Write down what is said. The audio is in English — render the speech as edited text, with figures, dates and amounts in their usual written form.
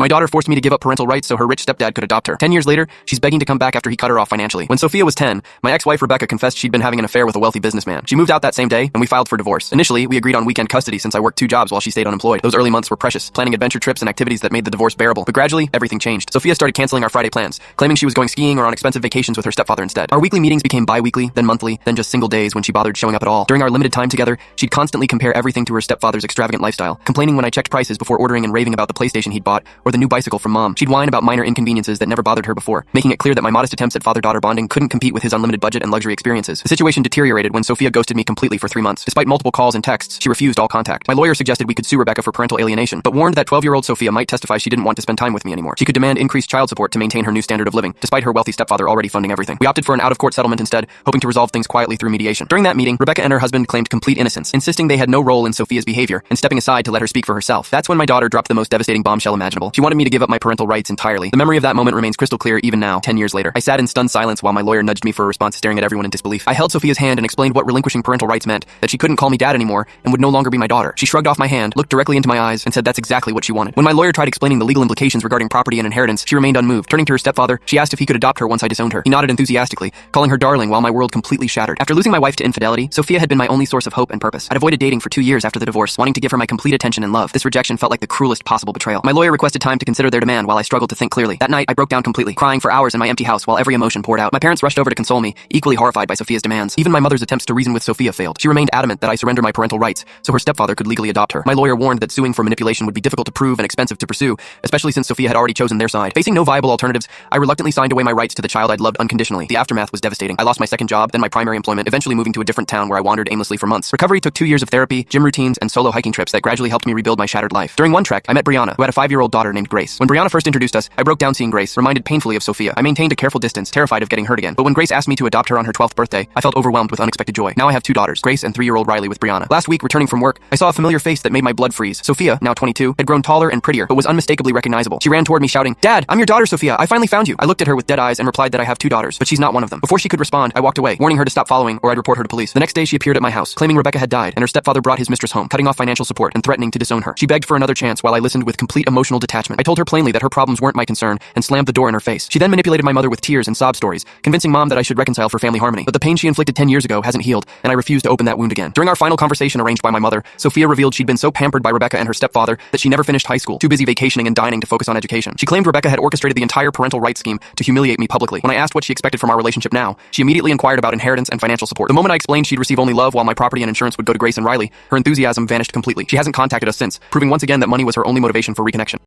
My daughter forced me to give up parental rights so her rich stepdad could adopt her. 10 years later, she's begging to come back after he cut her off financially. When Sophia was 10, my ex-wife Rebecca confessed she'd been having an affair with a wealthy businessman. She moved out that same day, and we filed for divorce. Initially, we agreed on weekend custody since I worked 2 jobs while she stayed unemployed. Those early months were precious, planning adventure trips and activities that made the divorce bearable. But gradually, everything changed. Sophia started canceling our Friday plans, claiming she was going skiing or on expensive vacations with her stepfather instead. Our weekly meetings became bi-weekly, then monthly, then just single days when she bothered showing up at all. During our limited time together, she'd constantly compare everything to her stepfather's extravagant lifestyle, complaining when I checked prices before ordering and raving about the PlayStation he'd bought or the new bicycle from mom. She'd whine about minor inconveniences that never bothered her before, making it clear that my modest attempts at father-daughter bonding couldn't compete with his unlimited budget and luxury experiences. The situation deteriorated when Sophia ghosted me completely for 3 months. Despite multiple calls and texts, she refused all contact. My lawyer suggested we could sue Rebecca for parental alienation, but warned that 12-year-old Sophia might testify she didn't want to spend time with me anymore. She could demand increased child support to maintain her new standard of living, despite her wealthy stepfather already funding everything. We opted for an out-of-court settlement instead, hoping to resolve things quietly through mediation. During that meeting, Rebecca and her husband claimed complete innocence, insisting they had no role in Sophia's behavior and stepping aside to let her speak for herself. That's when my daughter dropped the most devastating bombshell imaginable. She wanted me to give up my parental rights entirely. The memory of that moment remains crystal clear even now, 10 years later. I sat in stunned silence while my lawyer nudged me for a response, staring at everyone in disbelief. I held Sophia's hand and explained what relinquishing parental rights meant, that she couldn't call me dad anymore and would no longer be my daughter. She shrugged off my hand, looked directly into my eyes, and said that's exactly what she wanted. When my lawyer tried explaining the legal implications regarding property and inheritance, she remained unmoved. Turning to her stepfather, she asked if he could adopt her once I disowned her. He nodded enthusiastically, calling her darling while my world completely shattered. After losing my wife to infidelity, Sophia had been my only source of hope and purpose. I'd avoided dating for 2 years after the divorce, wanting to give her my complete attention and love. This rejection felt like the cruelest possible betrayal. My lawyer requested time to consider their demand while I struggled to think clearly. That night, I broke down completely, crying for hours in my empty house while every emotion poured out. My parents rushed over to console me, equally horrified by Sophia's demands. Even my mother's attempts to reason with Sophia failed. She remained adamant that I surrender my parental rights so her stepfather could legally adopt her. My lawyer warned that suing for manipulation would be difficult to prove and expensive to pursue, especially since Sophia had already chosen their side. Facing no viable alternatives, I reluctantly signed away my rights to the child I'd loved unconditionally. The aftermath was devastating. I lost my second job, then my primary employment, eventually moving to a different town where I wandered aimlessly for months. Recovery took 2 years of therapy, gym routines, and solo hiking trips that gradually helped me rebuild my shattered life. During one trek, I met Brianna, who had a 5-year-old daughter named Grace. When Brianna first introduced us, I broke down seeing Grace, reminded painfully of Sophia. I maintained a careful distance, terrified of getting hurt again. But when Grace asked me to adopt her on her 12th birthday, I felt overwhelmed with unexpected joy. Now I have 2 daughters, Grace and 3-year-old Riley with Brianna. Last week, returning from work, I saw a familiar face that made my blood freeze. Sophia, now 22, had grown taller and prettier, but was unmistakably recognizable. She ran toward me shouting, "Dad, I'm your daughter, Sophia. I finally found you." I looked at her with dead eyes and replied that I have 2 daughters, but she's not one of them. Before she could respond, I walked away, warning her to stop following or I'd report her to police. The next day, she appeared at my house, claiming Rebecca had died and her stepfather brought his mistress home, cutting off financial support and threatening to disown her. She begged for another chance while I listened with complete emotional detachment. I told her plainly that her problems weren't my concern and slammed the door in her face. She then manipulated my mother with tears and sob stories, convincing mom that I should reconcile for family harmony. But the pain she inflicted 10 years ago hasn't healed, and I refuse to open that wound again. During our final conversation arranged by my mother, Sophia revealed she'd been so pampered by Rebecca and her stepfather that she never finished high school, too busy vacationing and dining to focus on education. She claimed Rebecca had orchestrated the entire parental rights scheme to humiliate me publicly. When I asked what she expected from our relationship now, she immediately inquired about inheritance and financial support. The moment I explained she'd receive only love while my property and insurance would go to Grace and Riley, her enthusiasm vanished completely. She hasn't contacted us since, proving once again that money was her only motivation for reconnection.